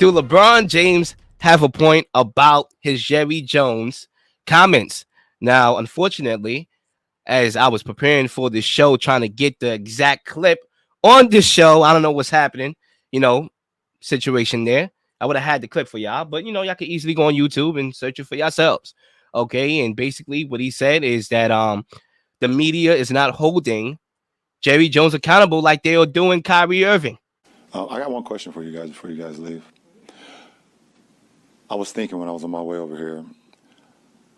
Do LeBron James have a point about his Jerry Jones comments? Now, unfortunately, as I was preparing for this show, trying to get the exact clip on this show, I don't know what's happening, you know, situation there. I would have had the clip for y'all, but y'all can easily go on YouTube and search it for yourselves. Okay. And basically what he said is that the media is not holding Jerry Jones accountable like they are doing Kyrie Irving. I got one question for you guys before you guys leave. I was thinking when I was on my way over here,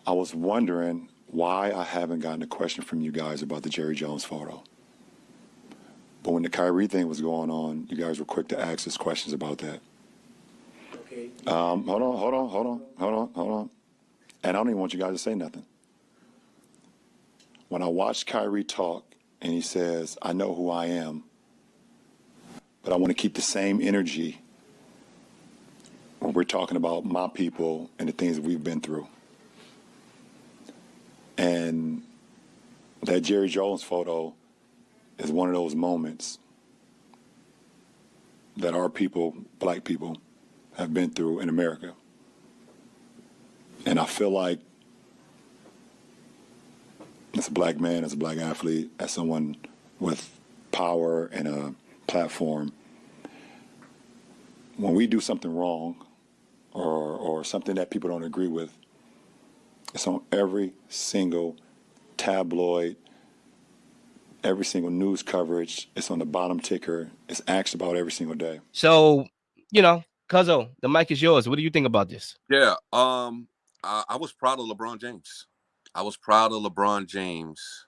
I was wondering why I haven't gotten a question from you guys about the Jerry Jones photo. But when the Kyrie thing was going on, you guys were quick to ask us questions about that. Okay. Hold on. And I don't even want you guys to say nothing. When I watched Kyrie talk and he says, I know who I am, but I want to keep the same energy when we're talking about my people and the things that we've been through. And that Jerry Jones photo is one of those moments that our people, black people, have been through in America. And I feel like as a black man, as a black athlete, as someone with power and a platform, when we do something wrong or something that people don't agree with, it's on every single tabloid, every single news coverage. It's on the bottom ticker. It's asked about every single day. So, Cuzzo, the mic is yours. What do you think about this? Yeah, I was proud of LeBron James. I was proud of LeBron James.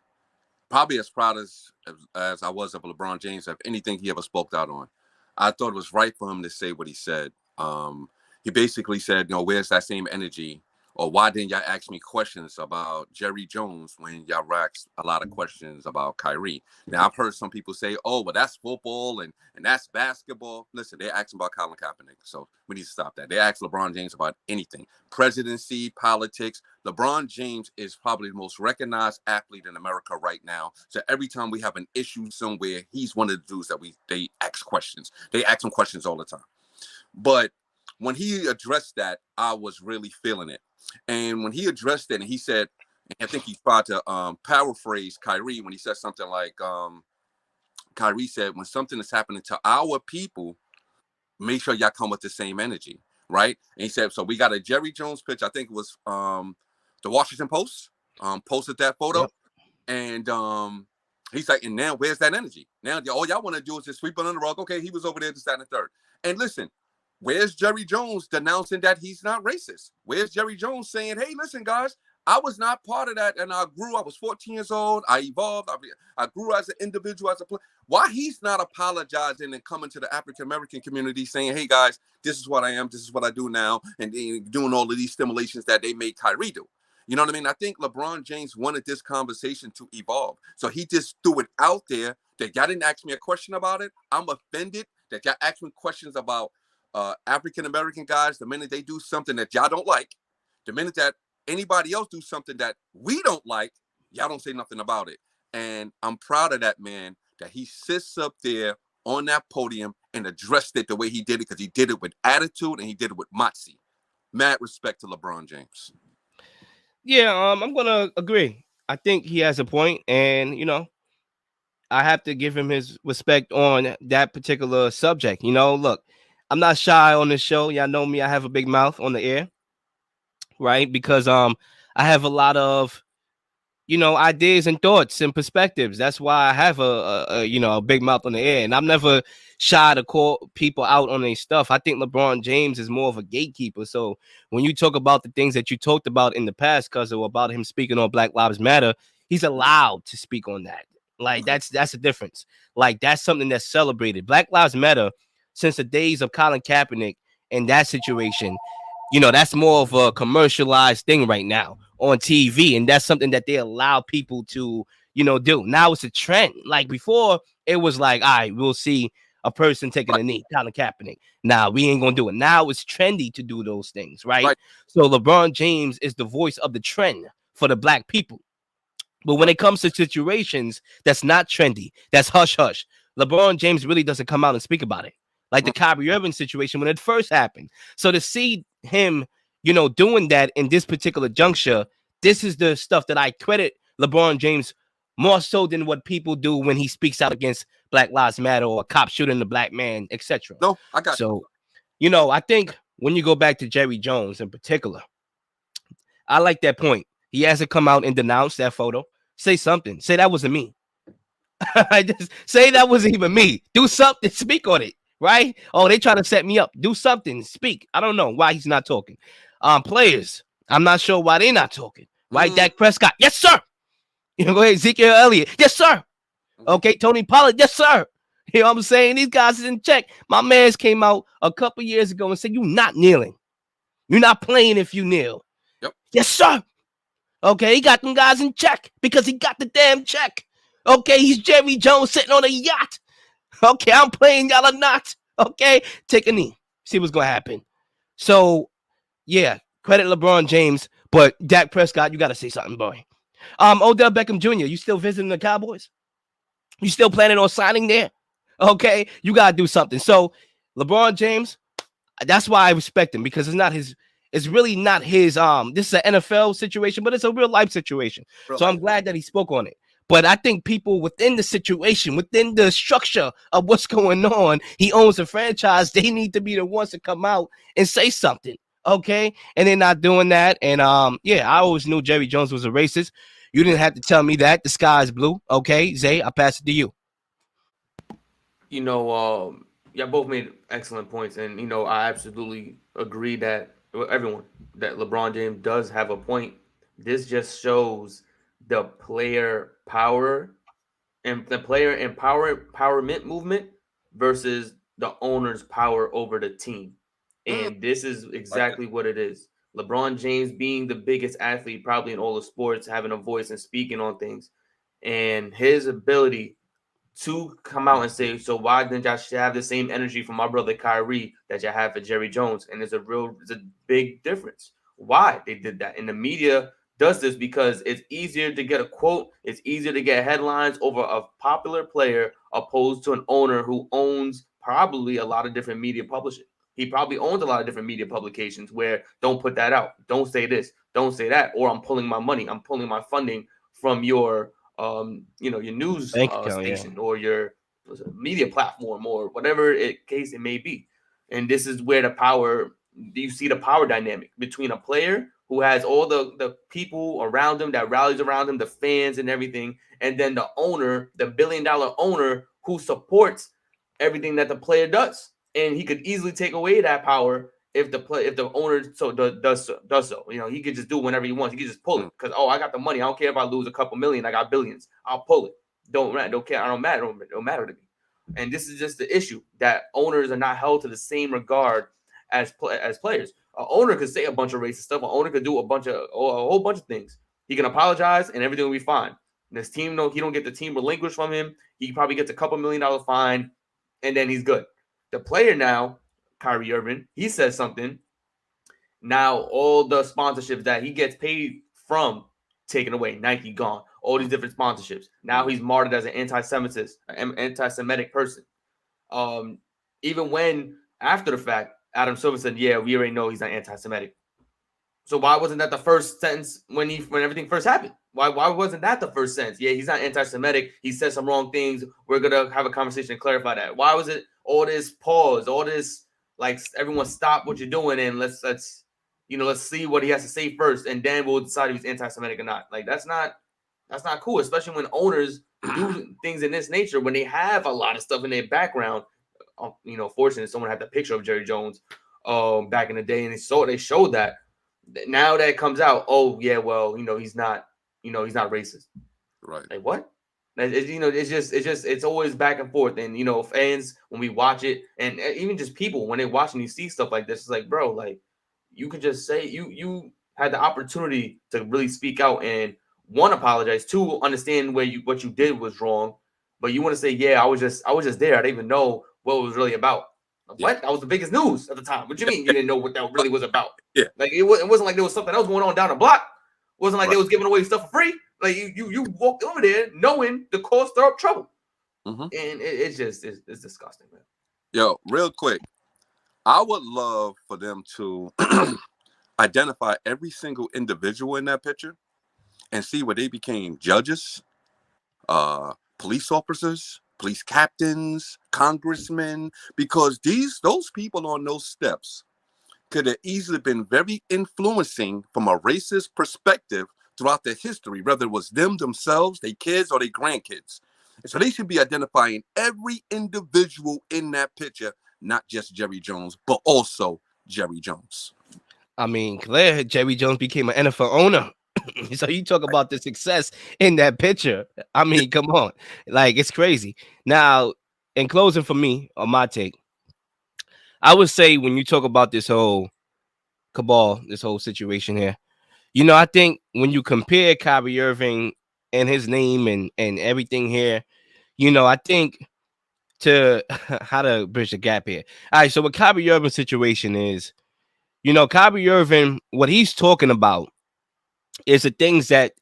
Probably as proud as I was of LeBron James of anything he ever spoke out on. I thought it was right for him to say what he said. He basically said, where's that same energy? Or why didn't y'all ask me questions about Jerry Jones when y'all asked a lot of questions about Kyrie? Now, I've heard some people say, oh, well, that's football and that's basketball. Listen, they're asking about Colin Kaepernick, so we need to stop that. They ask LeBron James about anything. Presidency, politics. LeBron James is probably the most recognized athlete in America right now. So every time we have an issue somewhere, he's one of the dudes that they ask questions. They ask him questions all the time. But when he addressed that, I was really feeling it. And when he addressed it and he said, I think he tried to paraphrase Kyrie when he said something like, Kyrie said, when something is happening to our people, make sure y'all come with the same energy, right? And he said, so we got a Jerry Jones pitch. I think it was the Washington Post posted that photo. Yep. And he's like, and now where's that energy? Now all y'all want to do is just sweep it under the rug. Okay, he was over there to stand in third. And listen, where's Jerry Jones denouncing that he's not racist? Where's Jerry Jones saying, hey, listen, guys, I was not part of that. And I grew. I was 14 years old. I evolved. I grew as an individual, as a player. Why he's not apologizing and coming to the African-American community saying, hey, guys, this is what I am. This is what I do now. And doing all of these stimulations that they made Kyrie do. You know what I mean? I think LeBron James wanted this conversation to evolve. So he just threw it out there that y'all didn't ask me a question about it. I'm offended that y'all asked me questions about African-American guys. The minute they do something that y'all don't like, the minute that anybody else do something that we don't like, y'all don't say nothing about it. And I'm proud of that man, that he sits up there on that podium and addressed it the way he did it, because he did it with attitude and he did it with moxie. Mad respect to LeBron James. Yeah, I'm gonna agree. I think he has a point, and I have to give him his respect on that particular subject. Look, I'm not shy on this show. Y'all know me. I have a big mouth on the air, right? Because I have a lot of ideas and thoughts and perspectives. That's why I have a big mouth on the air, and I'm never shy to call people out on their stuff. I think LeBron James is more of a gatekeeper. So when you talk about the things that you talked about in the past, cuz about him speaking on Black Lives Matter, he's allowed to speak on that. Like that's a difference. Like that's something that's celebrated. Black Lives Matter since the days of Colin Kaepernick and that situation. That's more of a commercialized thing right now on TV, and that's something that they allow people to do. Now it's a trend. Like before, it was like, all right, we'll see a person taking a knee, Colin Kaepernick. Now we ain't gonna do it. Now it's trendy to do those things, right? So LeBron James is the voice of the trend for the black people. But when it comes to situations that's not trendy, that's hush hush, LeBron James really doesn't come out and speak about it. like the Kyrie Irving situation when it first happened. So to see him, doing that in this particular juncture, this is the stuff that I credit LeBron James more so than what people do when he speaks out against Black Lives Matter or a cop shooting the black man, etc. No, I got you. So, I think when you go back to Jerry Jones in particular, I like that point. He hasn't come out and denounced that photo. Say something. Say that wasn't me. I just say that wasn't even me. Do something. Speak on it. Right? Oh, they trying to set me up. Do something. Speak. I don't know why he's not talking. Players, I'm not sure why they're not talking. Right? Dak Prescott. Yes, sir. Go ahead. Ezekiel Elliott. Yes, sir. Okay. Tony Pollard. Yes, sir. You know what I'm saying? These guys is in check. My man's came out a couple years ago and said, "You not kneeling. You're not playing if you kneel." Yep. Yes, sir. Okay, he got them guys in check because he got the damn check. Okay, he's Jerry Jones sitting on a yacht. Okay, I'm playing, y'all are not. Okay, take a knee. See what's gonna happen. So, yeah, credit LeBron James, but Dak Prescott, you gotta say something, boy. Odell Beckham Jr., you still visiting the Cowboys? You still planning on signing there? Okay, you gotta do something. So, LeBron James, that's why I respect him because it's really not his this is an NFL situation, but it's a real life situation. So I'm glad that he spoke on it. But I think people within the situation, within the structure of what's going on, he owns a franchise. They need to be the ones to come out and say something. Okay. And they're not doing that. And yeah, I always knew Jerry Jones was a racist. You didn't have to tell me that. The sky is blue. Okay, Zay, I'll pass it to you. Yeah, both made excellent points, and I absolutely agree that everyone that LeBron James does have a point. This just shows the player power and the player empowerment movement versus the owner's power over the team, and this is exactly what it is. LeBron James being the biggest athlete probably in all of sports, having a voice and speaking on things, and his ability to come out and say, so why didn't y'all have the same energy for my brother Kyrie that y'all have for Jerry Jones? And it's a big difference. Why they did that. And the media does this because it's easier to get a quote, it's easier to get headlines over a popular player opposed to an owner who owns probably a lot of different media publishing. He probably owns a lot of different media publications where don't put that out, don't say this, don't say that, or I'm pulling my money, I'm pulling my funding from your your news station or your media platform or whatever case it may be. And this is where you see the power dynamic between a player who has all the people around him that rallies around him, the fans and everything, and then the owner, the billion-dollar owner who supports everything that the player does. And he could easily take away that power if the owner does so. He could just do whenever he wants. He could just pull it because I got the money. I don't care if I lose a couple million. I got billions. I'll pull it. Don't care. I don't matter. Don't matter to me. And this is just the issue that owners are not held to the same regard as players. An owner could say a bunch of racist stuff. An owner could do a whole bunch of things. He can apologize and everything will be fine. And his team, he don't get the team relinquished from him. He probably gets a couple $1 million fine, and then he's good. The player now, Kyrie Irving, he says something. Now all the sponsorships that he gets paid from taken away. Nike gone. All these different sponsorships. Now he's martyred as an anti-Semitic person. Even when after the fact, Adam Silver said, "Yeah, we already know he's not anti-Semitic." So why wasn't that the first sentence when everything first happened? Why wasn't that the first sentence? Yeah, he's not anti-Semitic. He said some wrong things. We're gonna have a conversation and clarify that. Why was it all this pause, all this like everyone stop what you're doing and let's see what he has to say first, and then we'll decide if he's anti-Semitic or not. Like that's not cool, especially when owners do things in this nature when they have a lot of stuff in their background. Fortunately, someone had the picture of Jerry Jones back in the day, and they showed that. Now that it comes out, oh yeah, well, he's not racist, right? Like what? It's always back and forth, and fans when we watch it, and even just people when they watch and you see stuff like this, it's like, bro, like you could just say you had the opportunity to really speak out and one, apologize, two, understand what you did was wrong, but you want to say, yeah, I was just there, I didn't even know what it was really about. What? That was the biggest news at the time. What do you mean you didn't know what that really was about? Yeah. Like it wasn't like there was something else going on down the block. It wasn't like they was giving away stuff for free. Like you walked over there knowing the cause stir up trouble. And it's disgusting, man. Yo, real quick, I would love for them to identify every single individual in that picture and see where they became judges, police officers, police captains, congressmen, because those people on those steps could have easily been very influencing from a racist perspective throughout their history, whether it was them themselves, their kids, or their grandkids. And so they should be identifying every individual in that picture, not just Jerry Jones, but also Jerry Jones. I mean, clear Jerry Jones became an NFL owner. So you talk about the success in that picture. I mean, come on. Like, it's crazy. Now, in closing for me, on my take, I would say when you talk about this whole cabal, this whole situation here, I think when you compare Kyrie Irving and his name and everything here, I think to how to bridge the gap here. All right, so what Kyrie Irving's situation is, Kyrie Irving, what he's talking about is the things that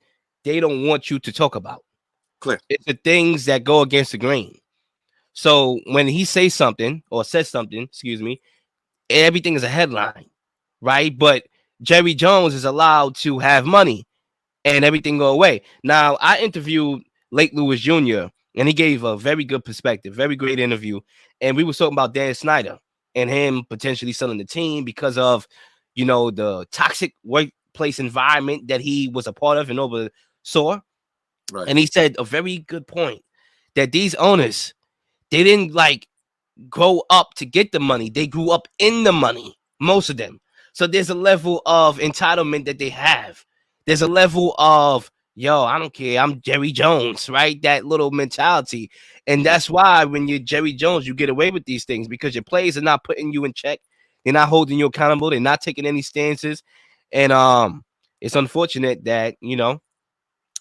they don't want you to talk about. Clear. It's the things that go against the grain. So when he says something or says something, excuse me, everything is a headline, right? But Jerry Jones is allowed to have money and everything go away. Now, I interviewed Lake Lewis Jr., and he gave a very good perspective, very great interview. And we were talking about Dan Snyder and him potentially selling the team because of, the toxic workplace environment that he was a part of and oversaw. Right. And he said a very good point that these owners, they didn't grow up to get the money. They grew up in the money, most of them. So there's a level of entitlement that they have. There's a level of, yo, I don't care, I'm Jerry Jones, right? That little mentality. And that's why when you're Jerry Jones, you get away with these things because your players are not putting you in check. They're not holding you accountable. They're not taking any stances. And it's unfortunate that,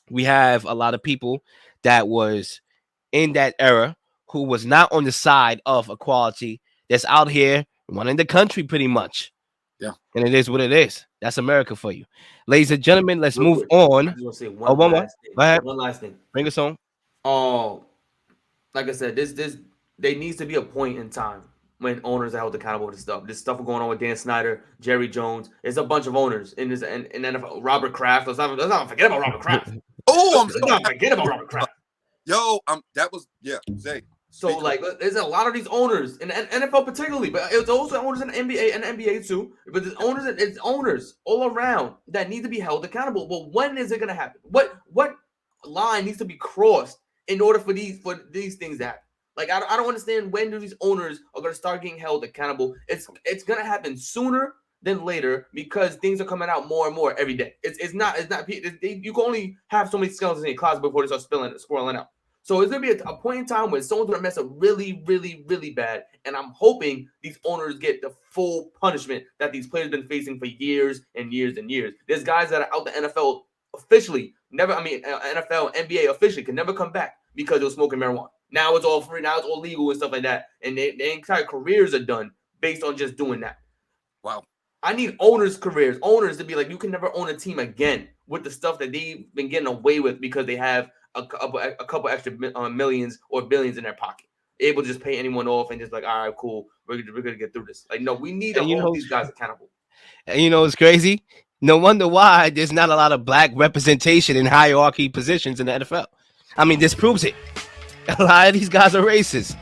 we have a lot of people that was in that era who was not on the side of equality that's out here running the country pretty much. Yeah. And it is what it is. That's America for you. Ladies and gentlemen, let's move on. I just want to say one last thing. One last thing. Bring us on. Like I said, there needs to be a point in time when owners are held accountable to stuff. This stuff going on with Dan Snyder, Jerry Jones. There's a bunch of owners in this and NFL. Robert Kraft. Let's not forget about Robert Kraft. Let's not forget about Robert Kraft. Yo, Zay. So there's a lot of these owners in the NFL particularly, but it's also owners in the NBA and the NBA too. But there's owners all around that need to be held accountable. But when is it going to happen? What line needs to be crossed in order for these things to happen? Like I don't understand when do these owners are going to start getting held accountable. It's going to happen sooner than later because things are coming out more and more every day. It's not you can only have so many skeletons in your closet before they start swirling out. So it's going to be a point in time when someone's going to mess up really, really, really bad. And I'm hoping these owners get the full punishment that these players have been facing for years and years and years. There's guys that are out the NFL officially, NFL, NBA officially can never come back because they were smoking marijuana. Now it's all free. Now it's all legal and stuff like that. And their entire careers are done based on just doing that. Wow. I need owners' careers, owners to be like, you can never own a team again with the stuff that they've been getting away with because they have a couple extra millions or billions in their pocket, able to just pay anyone off and just like, all right, cool, we're gonna get through this. Like, no, we need to hold these guys accountable. And it's crazy. No wonder why there's not a lot of black representation in hierarchy positions in the NFL. I mean, this proves it. A lot of these guys are racist.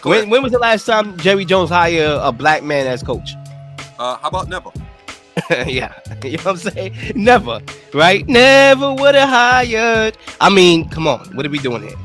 When was the last time Jerry Jones hired a black man as coach? How about never? Yeah, you know what I'm saying? Never, right? Never would have hired. I mean, come on, what are we doing here?